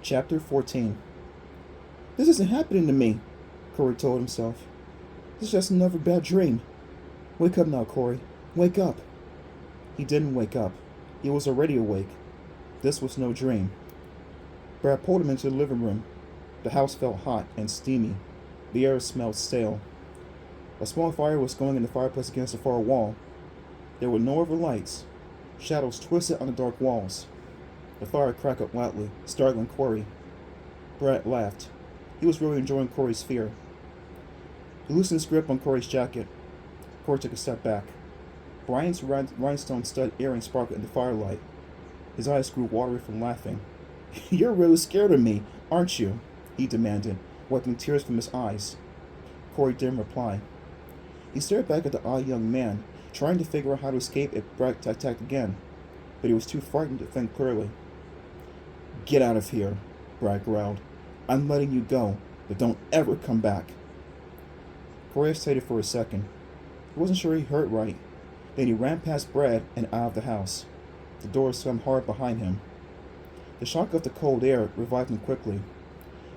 Chapter 14. This isn't happening to me, Corey told himself. This is just another bad dream. Wake up now, Corey. Wake up. He didn't wake up. He was already awake. This was no dream. Brad pulled him into the living room. The house felt hot and steamy. The air smelled stale. A small fire was going in the fireplace against the far wall. There were no other lights. Shadows twisted on the dark walls. The fire crackled loudly, startling Corey. Brad laughed. He was really enjoying Corey's fear. He loosened his grip on Corey's jacket. Corey took a step back. Brian's rhinestone stud earring sparkled in the firelight. His eyes grew watery from laughing. You're really scared of me, aren't you? He demanded, wiping tears from his eyes. Corey didn't reply. He stared back at the odd young man, trying to figure out how to escape if Brad attacked again, but he was too frightened to think clearly. Get out of here, Brad growled. I'm letting you go, but don't ever come back. Corey hesitated for a second. He wasn't sure he heard right. Then he ran past Brad and out of the house. The door slammed hard behind him. The shock of the cold air revived him quickly.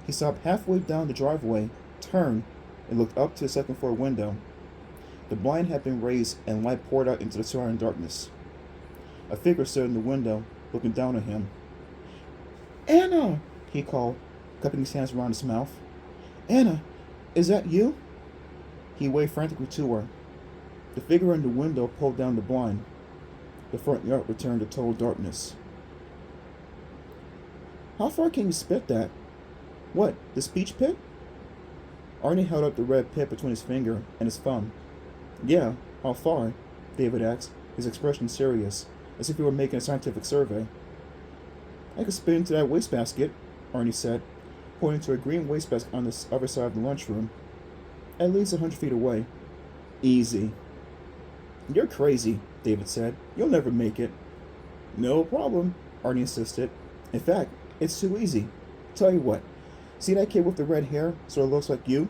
He stopped halfway down the driveway, turned, and looked up to the second floor window. The blind had been raised and light poured out into the surrounding darkness. A figure stood in the window, looking down at him. Anna! He called, cupping his hands around his mouth. Anna, is that you? He waved frantically to her. The figure in the window pulled down the blind. The front yard returned to total darkness. How far can you spit that? What, the speech pit? Arnie held up the red pit between his finger and his thumb. Yeah, how far? David asked, his expression serious, as if he were making a scientific survey. I could spit into that wastebasket, Arnie said, pointing to a green wastebasket on the other side of the lunchroom. At least 100 feet away. Easy. You're crazy, David said. You'll never make it. No problem, Arnie insisted. In fact, it's too easy. Tell you what, see that kid with the red hair, so it looks like you?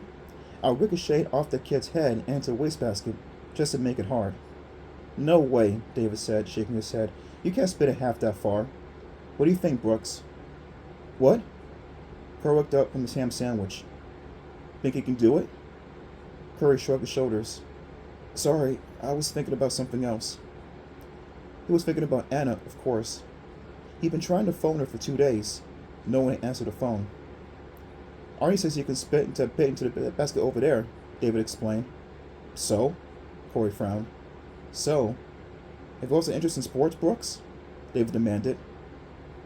I'll ricochet off the kid's head and into a wastebasket, just to make it hard. No way, David said, shaking his head. You can't spit it half that far. What do you think, Brooks? What? Curry looked up from his ham sandwich. Think you can do it? Curry shrugged his shoulders. Sorry, I was thinking about something else. He was thinking about Anna, of course. He'd been trying to phone her for 2 days. No one answered the phone. Arnie says you can spit into a pit into the basket over there, David explained. So? Corey frowned. So? Have you lost an interest in sports, Brooks? David demanded.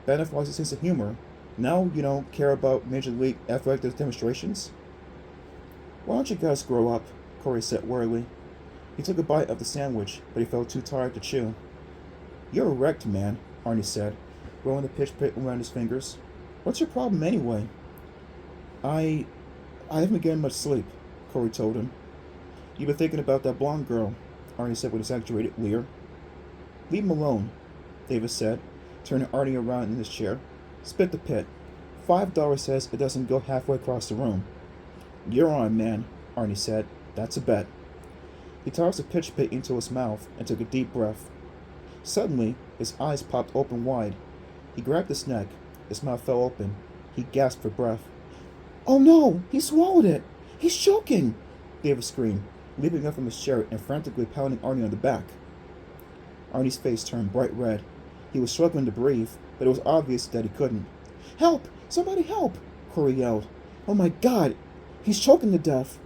Bad enough lost a sense of humor. Now you don't care about Major League athletic demonstrations? Why don't you guys grow up? Corey said wearily. He took a bite of the sandwich, but he felt too tired to chew. You're wrecked, man, Arnie said, rolling the pitch pit around his fingers. What's your problem anyway? I haven't been getting much sleep, Corey told him. You've been thinking about that blonde girl, Arnie said with a exaggerated leer. Leave him alone, David said, turning Arnie around in his chair. Spit the pit. $5 says it doesn't go halfway across the room. You're on, man, Arnie said. That's a bet. He tossed the pitch pit into his mouth and took a deep breath. Suddenly, his eyes popped open wide. He grabbed his neck. His mouth fell open. He gasped for breath. Oh no! He swallowed it! He's choking! David screamed, leaping up from his chair and frantically pounding Arnie on the back. Arnie's face turned bright red. He was struggling to breathe, but it was obvious that he couldn't. Help! Somebody help! Corey yelled. Oh my God! He's choking to death!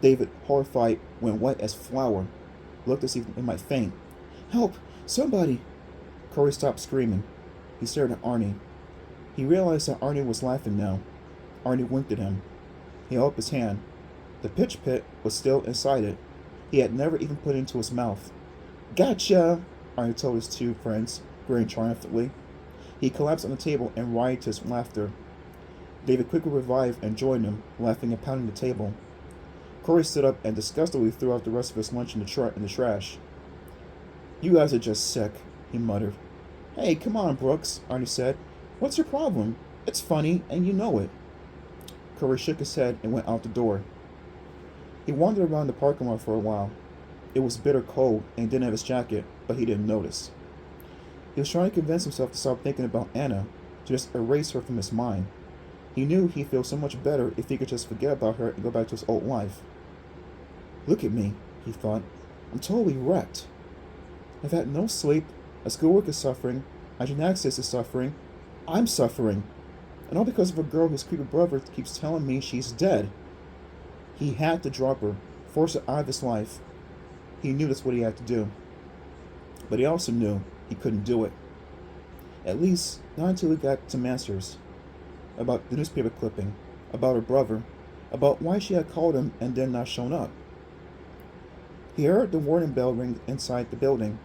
David, horrified, went white as flour, looked as if he might faint. Help! Somebody! Corey stopped screaming. He stared at Arnie. He realized that Arnie was laughing now. Arnie winked at him. He held up his hand. The pitch pit was still inside it. He had never even put it into his mouth. Gotcha! Arnie told his two friends, grinning triumphantly. He collapsed on the table in riotous laughter. David quickly revived and joined him, laughing and pounding the table. Corey stood up and disgustedly threw out the rest of his lunch in the trash. You guys are just sick, he muttered. Hey, come on, Brooks, Arnie said. What's your problem? It's funny, and you know it. Corey shook his head and went out the door. He wandered around the parking lot for a while. It was bitter cold and he didn't have his jacket, but he didn't notice. He was trying to convince himself to stop thinking about Anna, to just erase her from his mind. He knew he'd feel so much better if he could just forget about her and go back to his old life. Look at me, he thought. I'm totally wrecked. I've had no sleep, my schoolwork is suffering, my gymnastics is suffering, I'm suffering. And all because of a girl whose creepy brother keeps telling me she's dead. He had to drop her, force her out of his life. He knew that's what he had to do. But he also knew he couldn't do it. At least, not until he got some answers. About the newspaper clipping, about her brother, about why she had called him and then not shown up. He heard the warning bell ring inside the building.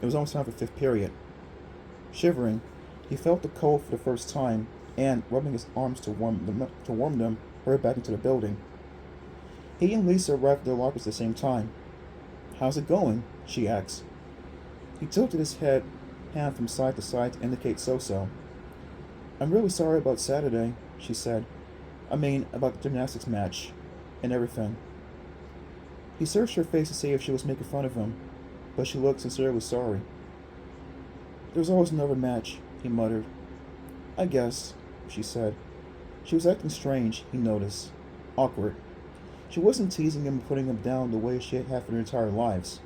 It was almost time for fifth period. Shivering, he felt the cold for the first time and, rubbing his arms to warm them, hurried back into the building. He and Lisa arrived at their lockers at the same time. How's it going? She asked. He tilted his hand from side to side to indicate so-so. I'm really sorry about Saturday, she said. I mean, about the gymnastics match and everything. He searched her face to see if she was making fun of him, but she looked sincerely sorry. There's always another match, he muttered. I guess, she said. She was acting strange, he noticed. Awkward. She wasn't teasing him and putting him down the way she had for their entire lives.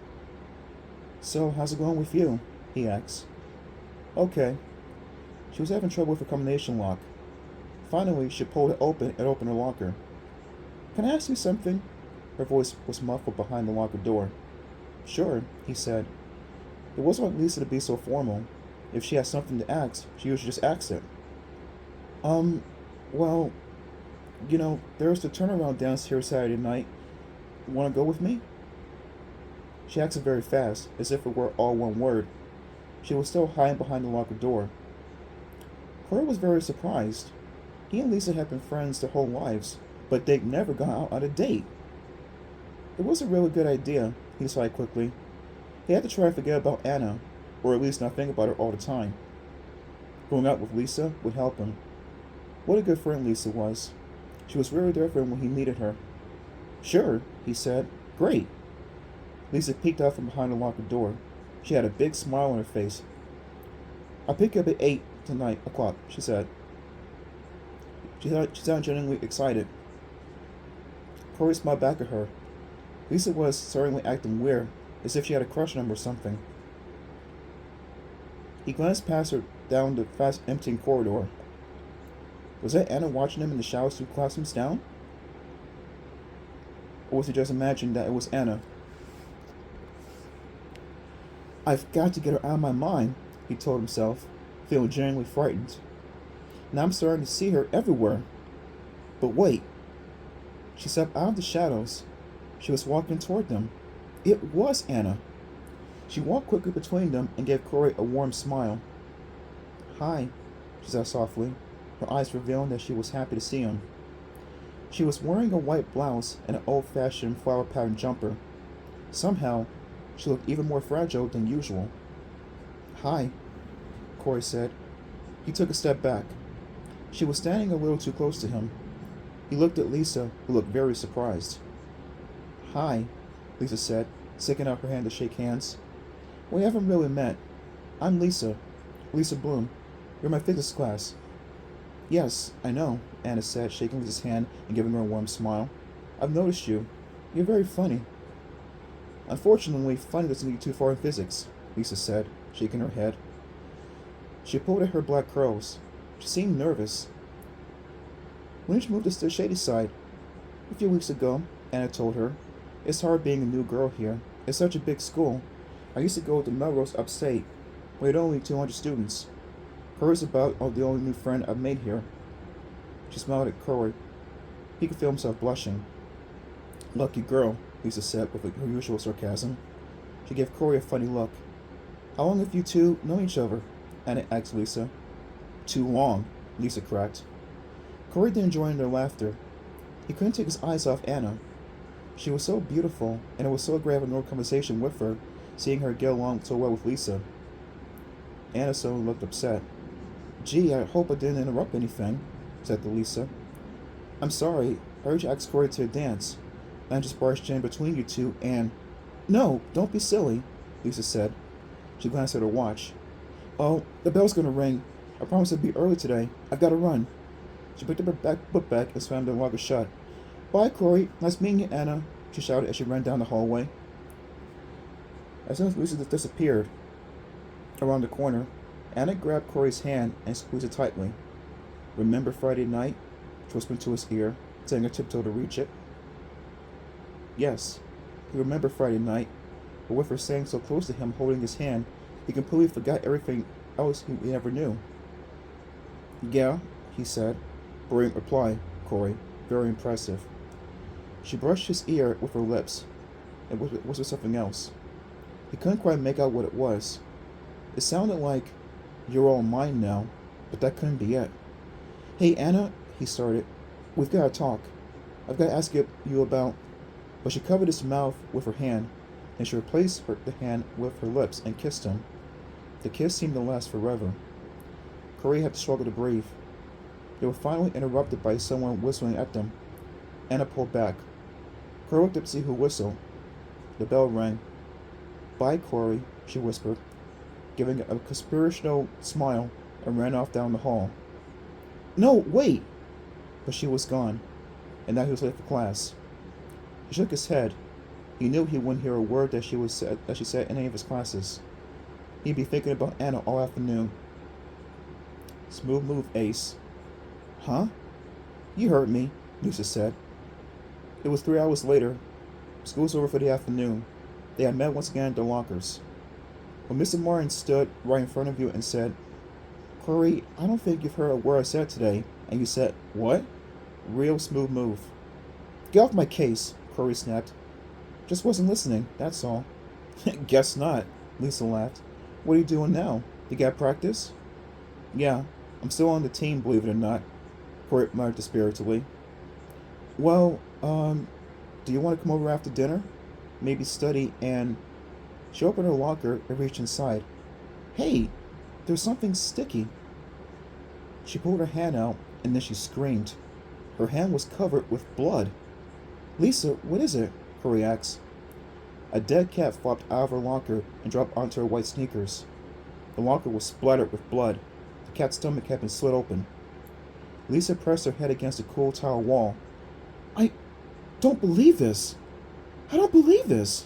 So, how's it going with you? He asked. Okay. She was having trouble with her combination lock. Finally, she pulled it open and opened her locker. Can I ask you something? Her voice was muffled behind the locker door. Sure, he said. It wasn't like Lisa to be so formal. If she had something to ask, she usually just asked it. Well, there's the turnaround downstairs Saturday night. Want to go with me? She asked it very fast, as if it were all one word. She was still hiding behind the locker door. Corey was very surprised. He and Lisa had been friends their whole lives, but they'd never gone out on a date. It was a really good idea, he decided quickly. He had to try to forget about Anna, or at least not think about her all the time. Going out with Lisa would help him. What a good friend Lisa was. She was really there for him when he needed her. Sure, he said. Great. Lisa peeked out from behind the locker door. She had a big smile on her face. I'll pick you up at 8 tonight o'clock, she said. She sounded genuinely excited. Corey smiled back at her. Lisa was certainly acting weird, as if she had a crush on him or something. He glanced past her down the fast emptying corridor. Was that Anna watching him in the showers 2 classrooms down? Or was he just imagining that it was Anna? I've got to get her out of my mind, he told himself, feeling genuinely frightened. Now I'm starting to see her everywhere. But wait. She stepped out of the shadows. She was walking toward them. It was Anna. She walked quickly between them and gave Corey a warm smile. Hi, she said softly, her eyes revealing that she was happy to see him. She was wearing a white blouse and an old-fashioned flower-patterned jumper. Somehow, she looked even more fragile than usual. Hi, Corey said. He took a step back. She was standing a little too close to him. He looked at Lisa, who looked very surprised. Hi, Lisa said, sticking out her hand to shake hands. We haven't really met. I'm Lisa. Lisa Bloom. You're my physics class. Yes, I know, Anna said, shaking Lisa's hand and giving her a warm smile. I've noticed you. You're very funny. Unfortunately, funny doesn't get you too far in physics, Lisa said, shaking her head. She pulled at her black curls. She seemed nervous. When did you move to the Shady Side? A few weeks ago, Anna told her. It's hard being a new girl here. It's such a big school. I used to go to Melrose upstate. We had only 200 students. Corey's about the only new friend I've made here. She smiled at Corey. He could feel himself blushing. Lucky girl, Lisa said with her usual sarcasm. She gave Corey a funny look. How long have you two known each other? Anna asked Lisa. Too long, Lisa cracked. Corey didn't join their laughter. He couldn't take his eyes off Anna. She was so beautiful, and it was so great having no conversation with her, seeing her get along so well with Lisa. Anna suddenly looked upset. Gee, I hope I didn't interrupt anything, said to Lisa. I'm sorry, I heard you ask Corey to a dance. I just barged in between you two and... No, don't be silly, Lisa said. She glanced at her watch. Oh, the bell's gonna ring. I promised I'd be early today. I've gotta run. She picked up her book bag and slammed the locker shut. Bye, Corey. Nice meeting you, Anna, she shouted as she ran down the hallway. As soon as Lucy disappeared around the corner, Anna grabbed Corey's hand and squeezed it tightly. Remember Friday night? She whispered into his ear, taking a tiptoe to reach it. Yes, he remembered Friday night, but with her staying so close to him holding his hand, he completely forgot everything else he ever knew. Yeah, he said. Brilliant reply, Corey. Very impressive. She brushed his ear with her lips and whispered something else. He couldn't quite make out what it was. It sounded like, "You're all mine now," but that couldn't be it. Hey, Anna, he started. We've got to talk. I've got to ask you about... But she covered his mouth with her hand, and she replaced the hand with her lips and kissed him. The kiss seemed to last forever. Corey had to struggle to breathe. They were finally interrupted by someone whistling at them. Anna pulled back. Corey looked up to see who whistled. The bell rang. Bye, Corey, she whispered, giving a conspirational smile, and ran off down the hall. No, wait! But she was gone, and now he was late for class. He shook his head. He knew he wouldn't hear a word that she said in any of his classes. He'd be thinking about Anna all afternoon. Smooth move, Ace. Huh? You heard me, Lisa said. It was 3 hours later. School was over for the afternoon. They had met once again at their lockers. When Mr. Martin stood right in front of you and said, Corey, I don't think you've heard a word I said today, and you said, what? Real smooth move. Get off my case, Corey snapped. Just wasn't listening, that's all. Guess not, Lisa laughed. What are you doing now? You got practice? Yeah, I'm still on the team, believe it or not, Corey muttered dispiritedly. Well, do you want to come over after dinner? Maybe study and... She opened her locker and reached inside. Hey, there's something sticky. She pulled her hand out and then she screamed. Her hand was covered with blood. Lisa, what is it? Corey asked. A dead cat flopped out of her locker and dropped onto her white sneakers. The locker was splattered with blood. The cat's stomach had been slit open. Lisa pressed her head against the cool tile wall. I don't believe this. I don't believe this.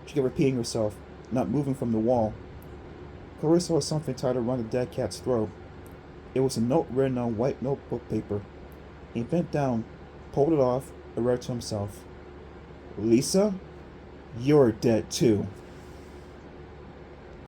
She kept repeating herself, not moving from the wall. Corey saw something tied around the dead cat's throat. It was a note written on white notebook paper. He bent down, pulled it off, and read to himself. Lisa, you're dead too.